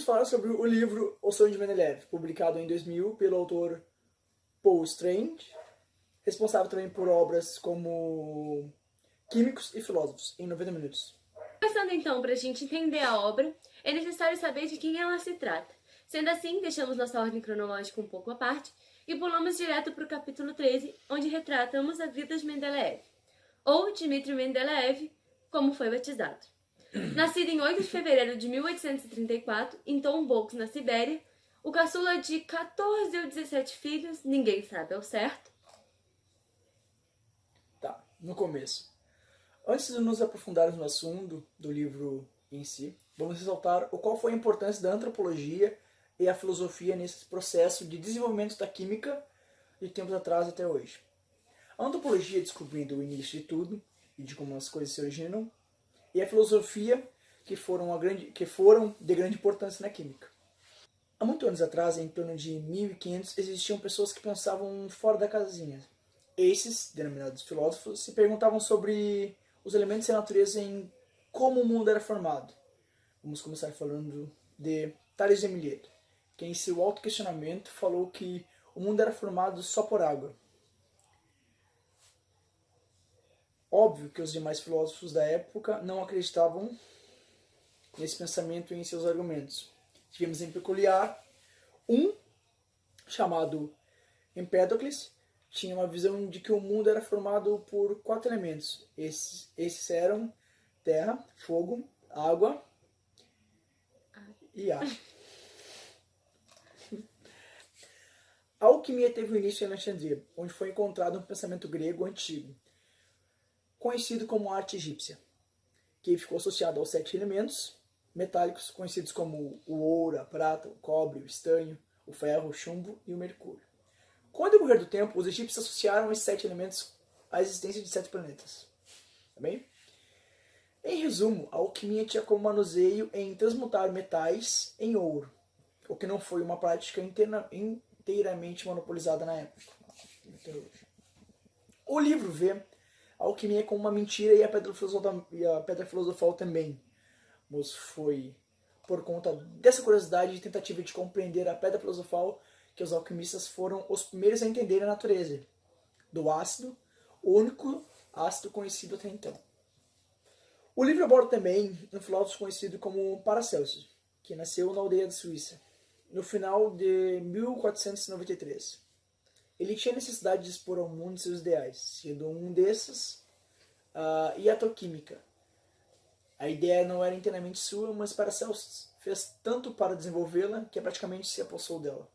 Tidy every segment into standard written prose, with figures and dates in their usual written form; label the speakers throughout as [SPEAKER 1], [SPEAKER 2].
[SPEAKER 1] vamos falar sobre o livro O Sonho de Mendeleev, publicado em 2000 pelo autor Paul Strange, responsável também por obras como Químicos e Filósofos, em 90 minutos.
[SPEAKER 2] Começando então, para a gente entender a obra, é necessário saber de quem ela se trata. Sendo assim, deixamos nossa ordem cronológica um pouco à parte e pulamos direto para o capítulo 13, onde retratamos a vida de Mendeleev, ou Dmitri Mendeleev, como foi batizado. Nascido em 8 de fevereiro de 1834, em Tombouctou, na Sibéria, o caçula de 14 ou 17 filhos, ninguém sabe ao certo.
[SPEAKER 1] Tá, no começo. Antes de nos aprofundarmos no assunto do livro em si, vamos ressaltar qual foi a importância da antropologia e a filosofia nesse processo de desenvolvimento da química de tempos atrás até hoje. A antropologia descobrindo o início de tudo e de como as coisas se originam, e a filosofia que foram de grande importância na química. Há muitos anos atrás, em torno de 1500, existiam pessoas que pensavam fora da casinha. Esses, denominados filósofos, se perguntavam sobre os elementos da natureza em como o mundo era formado. Vamos começar falando de Tales de Mileto, que em seu auto-questionamento falou que o mundo era formado só por água. Óbvio que os demais filósofos da época não acreditavam nesse pensamento e em seus argumentos. Tivemos em peculiar um chamado Empédocles, tinha uma visão de que o mundo era formado por 4 elementos. Esses eram terra, fogo, água e ar. A alquimia teve o início em Alexandria, onde foi encontrado um pensamento grego antigo, conhecido como arte egípcia, que ficou associado aos 7 elementos metálicos, conhecidos como o ouro, a prata, o cobre, o estanho, o ferro, o chumbo e o mercúrio. Com o decorrer do tempo, os egípcios associaram esses 7 elementos à existência de 7 planetas. Tá bem? Em resumo, a alquimia tinha como manuseio em transmutar metais em ouro, o que não foi uma prática inteiramente monopolizada na época. O livro vê a alquimia como uma mentira e a pedra filosofal também. Mas foi por conta dessa curiosidade e tentativa de compreender a pedra filosofal que os alquimistas foram os primeiros a entender a natureza do ácido, o único ácido conhecido até então. O livro aborda também um filósofo conhecido como Paracelso, que nasceu na aldeia da Suíça, no final de 1493. Ele tinha necessidade de expor ao mundo seus ideais, sendo um desses a iatoquímica. A ideia não era inteiramente sua, mas Paracelso fez tanto para desenvolvê-la que praticamente se apossou dela.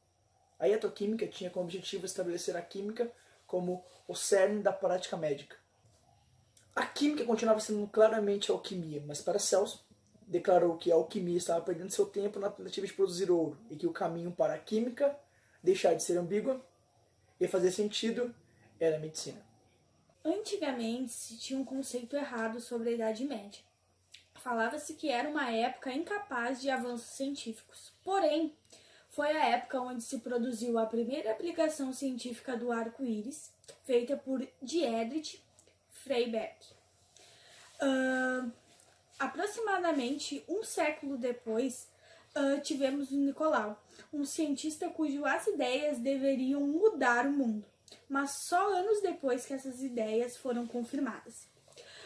[SPEAKER 1] A iatoquímica tinha como objetivo estabelecer a química como o cerne da prática médica. A química continuava sendo claramente alquimia, mas Paracelso declarou que a alquimia estava perdendo seu tempo na tentativa de produzir ouro e que o caminho para a química deixar de ser ambígua e fazer sentido era a medicina.
[SPEAKER 3] Antigamente se tinha um conceito errado sobre a Idade Média. Falava-se que era uma época incapaz de avanços científicos. Porém, foi a época onde se produziu a primeira aplicação científica do arco-íris, feita por Dietrich Freyberg. Aproximadamente um século depois, tivemos o Nicolau, um cientista cujas ideias deveriam mudar o mundo, mas só anos depois que essas ideias foram confirmadas.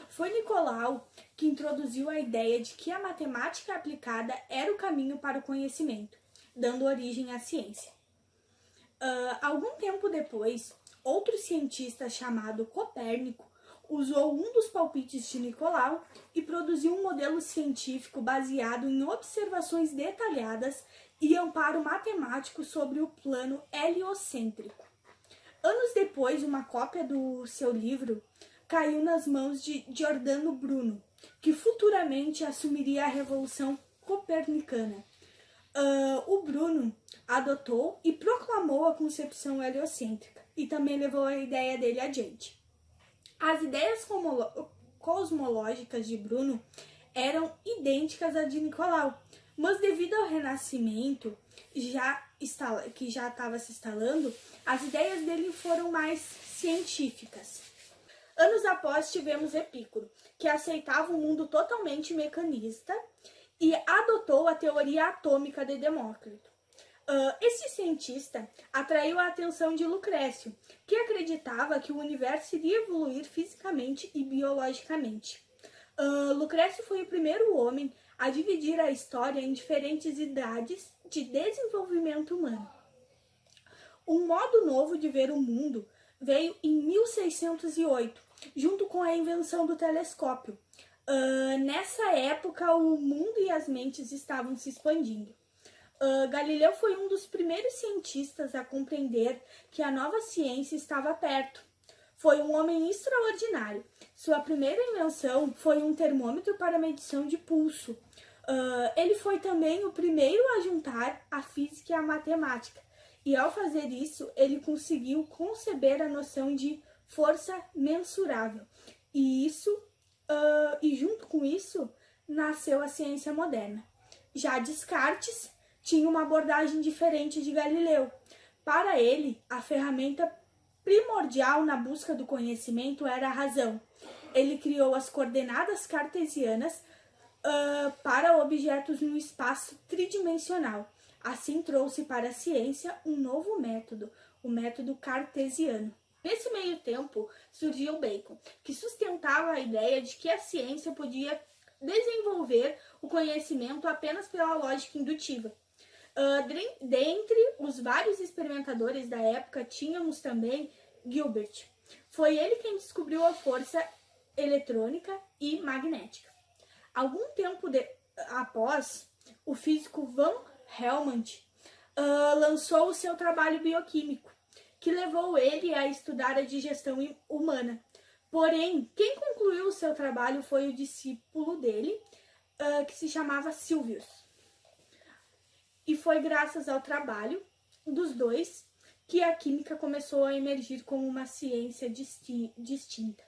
[SPEAKER 3] Foi Nicolau que introduziu a ideia de que a matemática aplicada era o caminho para o conhecimento, dando origem à ciência. Algum tempo depois, outro cientista chamado Copérnico usou um dos palpites de Nicolau e produziu um modelo científico baseado em observações detalhadas e amparo matemático sobre o plano heliocêntrico. Anos depois, uma cópia do seu livro caiu nas mãos de Giordano Bruno, que futuramente assumiria a Revolução Copernicana. O Bruno adotou e proclamou a concepção heliocêntrica e também levou a ideia dele adiante. As ideias cosmológicas de Bruno eram idênticas à de Nicolau, mas devido ao Renascimento que já estava se instalando, as ideias dele foram mais científicas. Anos após tivemos Epicuro, que aceitava um mundo totalmente mecanista e adotou a teoria atômica de Demócrito. Esse cientista atraiu a atenção de Lucrécio, que acreditava que o universo iria evoluir fisicamente e biologicamente. Lucrécio foi o primeiro homem a dividir a história em diferentes idades de desenvolvimento humano. Um modo novo de ver o mundo veio em 1608, junto com a invenção do telescópio. Nessa época, o mundo e as mentes estavam se expandindo. Galileu foi um dos primeiros cientistas a compreender que a nova ciência estava perto. Foi um homem extraordinário. Sua primeira invenção foi um termômetro para medição de pulso. Ele foi também o primeiro a juntar a física e a matemática. E ao fazer isso, ele conseguiu conceber a noção de força mensurável. E junto com isso, nasceu a ciência moderna. Já Descartes tinha uma abordagem diferente de Galileu. Para ele, a ferramenta primordial na busca do conhecimento era a razão. Ele criou as coordenadas cartesianas para objetos no espaço tridimensional. Assim trouxe para a ciência um novo método, o método cartesiano. Nesse meio tempo, surgiu Bacon, que sustentava a ideia de que a ciência podia desenvolver o conhecimento apenas pela lógica indutiva. Dentre os vários experimentadores da época, tínhamos também Gilbert. Foi ele quem descobriu a força eletrônica e magnética. Algum tempo após, o físico Van Helmont lançou o seu trabalho bioquímico, que levou ele a estudar a digestão humana. Porém, quem concluiu o seu trabalho foi o discípulo dele, que se chamava Silvius. E foi graças ao trabalho dos dois que a química começou a emergir como uma ciência distinta.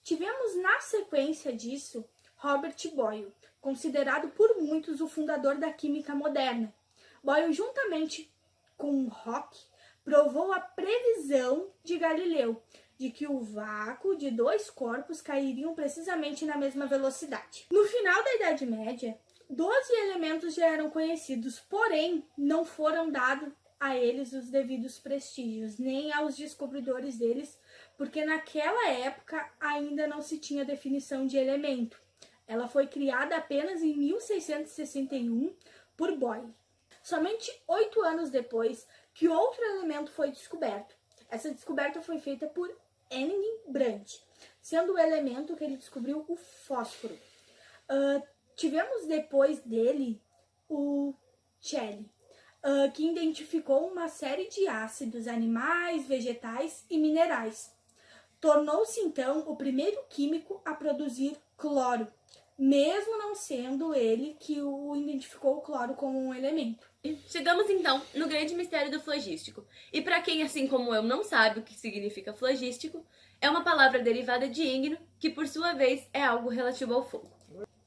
[SPEAKER 3] Tivemos na sequência disso Robert Boyle, considerado por muitos o fundador da química moderna. Boyle, juntamente com Rock, provou a previsão de Galileu de que o vácuo de dois corpos cairiam precisamente na mesma velocidade. No final da Idade Média, 12 elementos já eram conhecidos, porém não foram dados a eles os devidos prestígios, nem aos descobridores deles, porque naquela época ainda não se tinha definição de elemento. Ela foi criada apenas em 1661 por Boyle. Somente 8 anos depois que outro elemento foi descoberto. Essa descoberta foi feita por Henning Brandt, sendo o elemento que ele descobriu o fósforo. Tivemos depois dele o Celli, que identificou uma série de ácidos animais, vegetais e minerais. Tornou-se então o primeiro químico a produzir cloro, mesmo não sendo ele que o identificou o cloro como um elemento.
[SPEAKER 2] Chegamos então no grande mistério do flogístico. E para quem, assim como eu, não sabe o que significa flogístico, é uma palavra derivada de ígneo, que por sua vez é algo relativo ao fogo.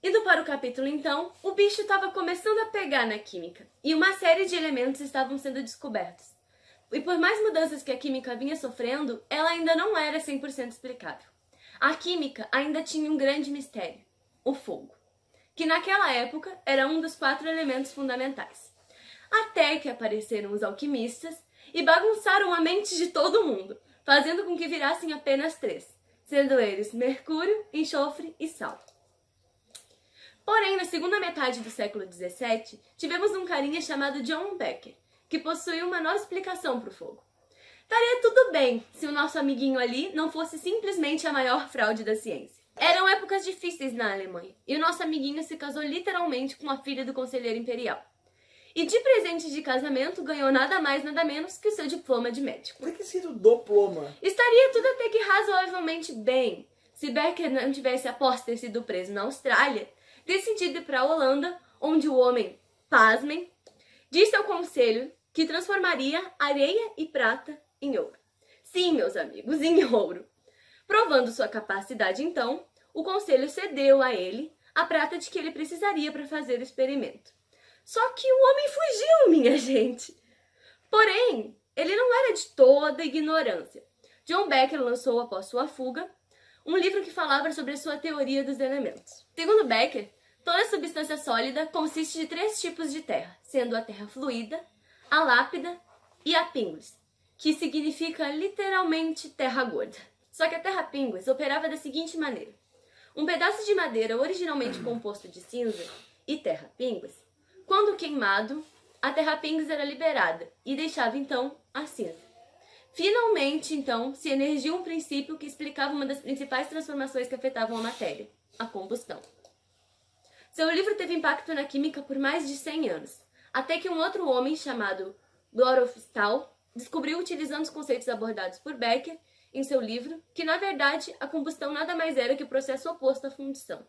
[SPEAKER 2] Indo para o capítulo então, o bicho estava começando a pegar na química, e uma série de elementos estavam sendo descobertos. E por mais mudanças que a química vinha sofrendo, ela ainda não era 100% explicável. A química ainda tinha um grande mistério, o fogo, que naquela época era um dos 4 elementos fundamentais. Até que apareceram os alquimistas e bagunçaram a mente de todo mundo, fazendo com que virassem apenas 3, sendo eles mercúrio, enxofre e sal. Porém, na segunda metade do século XVII, tivemos um carinha chamado John Becker, que possuía uma nova explicação para o fogo. Estaria tudo bem se o nosso amiguinho ali não fosse simplesmente a maior fraude da ciência. Eram épocas difíceis na Alemanha, e o nosso amiguinho se casou literalmente com a filha do conselheiro imperial. E de presente de casamento ganhou nada mais nada menos que o seu diploma de médico.
[SPEAKER 1] Por que sido diploma?
[SPEAKER 2] Estaria tudo até que razoavelmente bem, se Becker não tivesse, após ter sido preso na Austrália, decidido ir para a Holanda, onde o homem, pasmem, disse ao conselho que transformaria areia e prata em ouro. Sim, meus amigos, em ouro. Provando sua capacidade, então, o conselho cedeu a ele a prata de que ele precisaria para fazer o experimento. Só que o homem fugiu, minha gente. Porém, ele não era de toda ignorância. John Becker lançou, após sua fuga, um livro que falava sobre a sua teoria dos elementos. Segundo Becker, Toda substância sólida consiste de 3 tipos de terra, sendo a terra fluida, a lápida e a pínguis, que significa literalmente terra gorda. Só que a terra pínguis operava da seguinte maneira. Um pedaço de madeira originalmente composto de cinza e terra pínguis, quando queimado, a terra pínguis era liberada e deixava então a cinza. Finalmente, então, se emergiu um princípio que explicava uma das principais transformações que afetavam a matéria, a combustão. Seu livro teve impacto na química por mais de 100 anos, até que um outro homem chamado Gottlob Stahl descobriu, utilizando os conceitos abordados por Becker em seu livro, que na verdade a combustão nada mais era que o processo oposto à fundição.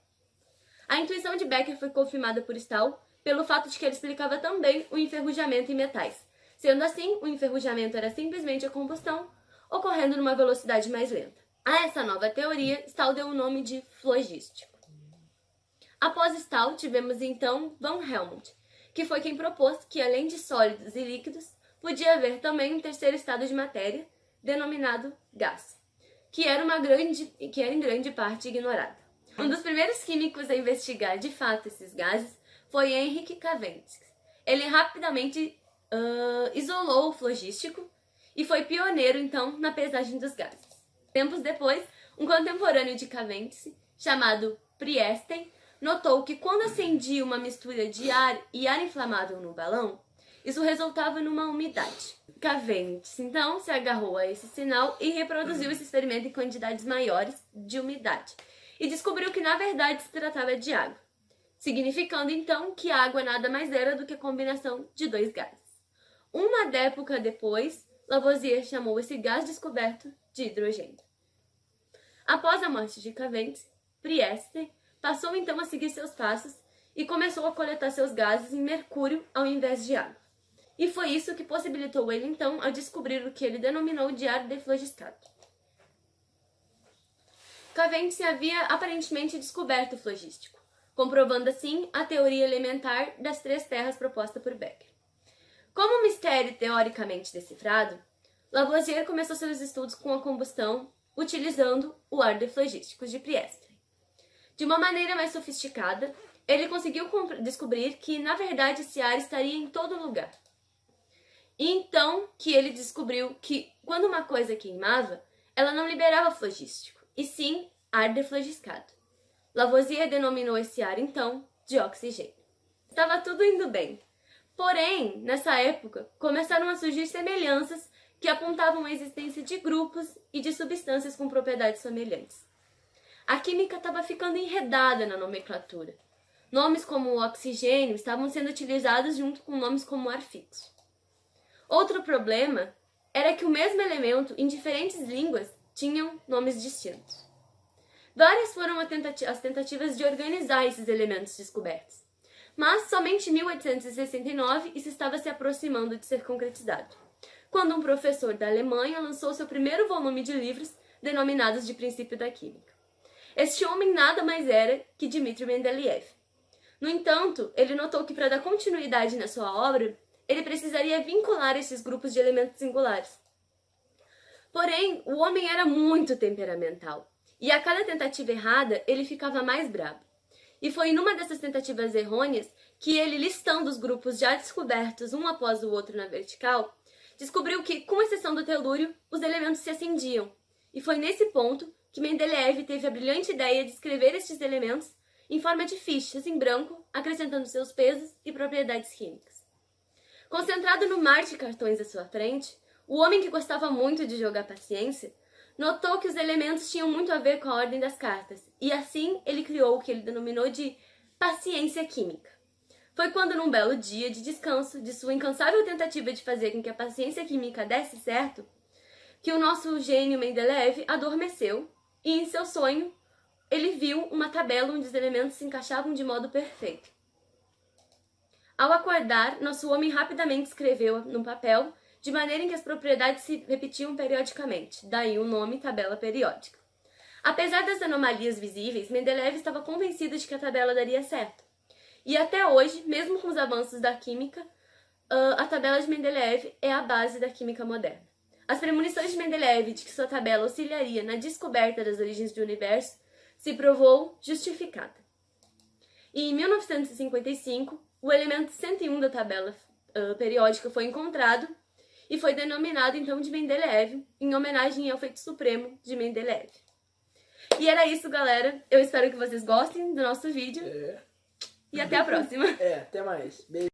[SPEAKER 2] A intuição de Becker foi confirmada por Stahl pelo fato de que ele explicava também o enferrujamento em metais. Sendo assim, o enferrujamento era simplesmente a combustão, ocorrendo numa velocidade mais lenta. A essa nova teoria, Stahl deu o nome de flogístico. Após Stahl, tivemos então von Helmont, que foi quem propôs que, além de sólidos e líquidos, podia haver também um terceiro estado de matéria, denominado gás, que era em grande parte ignorado. Um dos primeiros químicos a investigar de fato esses gases foi Henryk Cavendish. Ele rapidamente isolou o flogístico e foi pioneiro, então, na pesagem dos gases. Tempos depois, um contemporâneo de Cavendish, chamado Priestley, notou que quando acendia uma mistura de ar e ar inflamável no balão, isso resultava numa umidade. Cavendish, então, se agarrou a esse sinal e reproduziu esse experimento em quantidades maiores de umidade, e descobriu que, na verdade, se tratava de água, significando, então, que a água nada mais era do que a combinação de 2 gases. Uma década depois, Lavoisier chamou esse gás descoberto de hidrogênio. Após a morte de Cavendish, Priestley passou então a seguir seus passos e começou a coletar seus gases em mercúrio ao invés de água. E foi isso que possibilitou ele então a descobrir o que ele denominou de ar deflogistado. Cavendish havia aparentemente descoberto o flogístico, comprovando assim a teoria elementar das 3 terras proposta por Becker. Como um mistério teoricamente decifrado, Lavoisier começou seus estudos com a combustão utilizando o ar deflogístico de Priestley. De uma maneira mais sofisticada, ele conseguiu descobrir que, na verdade, esse ar estaria em todo lugar. E então que ele descobriu que, quando uma coisa queimava, ela não liberava flogístico, e sim ar deflogistado. Lavoisier denominou esse ar, então, de oxigênio. Estava tudo indo bem. Porém, nessa época, começaram a surgir semelhanças que apontavam a existência de grupos e de substâncias com propriedades semelhantes. A química estava ficando enredada na nomenclatura. Nomes como oxigênio estavam sendo utilizados junto com nomes como ar fixo. Outro problema era que o mesmo elemento, em diferentes línguas, tinham nomes distintos. Várias foram as tentativas de organizar esses elementos descobertos, mas somente em 1869 isso estava se aproximando de ser concretizado, quando um professor da Alemanha lançou seu primeiro volume de livros denominados de Princípio da Química. Este homem nada mais era que Dmitri Mendeleev. No entanto, ele notou que para dar continuidade na sua obra, ele precisaria vincular esses grupos de elementos singulares. Porém, o homem era muito temperamental, e a cada tentativa errada, ele ficava mais bravo. E foi numa dessas tentativas errôneas que ele, listando os grupos já descobertos um após o outro na vertical, descobriu que, com exceção do telúrio, os elementos se acendiam. E foi nesse ponto que Mendeleev teve a brilhante ideia de escrever estes elementos em forma de fichas em branco, acrescentando seus pesos e propriedades químicas. Concentrado no mar de cartões à sua frente, o homem que gostava muito de jogar paciência notou que os elementos tinham muito a ver com a ordem das cartas, e assim ele criou o que ele denominou de paciência química. Foi quando, num belo dia de descanso de sua incansável tentativa de fazer com que a paciência química desse certo, que o nosso gênio Mendeleev adormeceu e, em seu sonho, ele viu uma tabela onde os elementos se encaixavam de modo perfeito. Ao acordar, nosso homem rapidamente escreveu no papel de maneira em que as propriedades se repetiam periodicamente, daí o nome tabela periódica. Apesar das anomalias visíveis, Mendeleev estava convencido de que a tabela daria certo. E até hoje, mesmo com os avanços da química, a tabela de Mendeleev é a base da química moderna. As premonições de Mendeleev de que sua tabela auxiliaria na descoberta das origens do universo se provou justificada. E em 1955, o elemento 101 da tabela periódica foi encontrado e foi denominado então de Mendeleev, em homenagem ao feito supremo de Mendeleev. E era isso, galera. Eu espero que vocês gostem do nosso vídeo. E até a próxima.
[SPEAKER 1] Até mais. Beijo.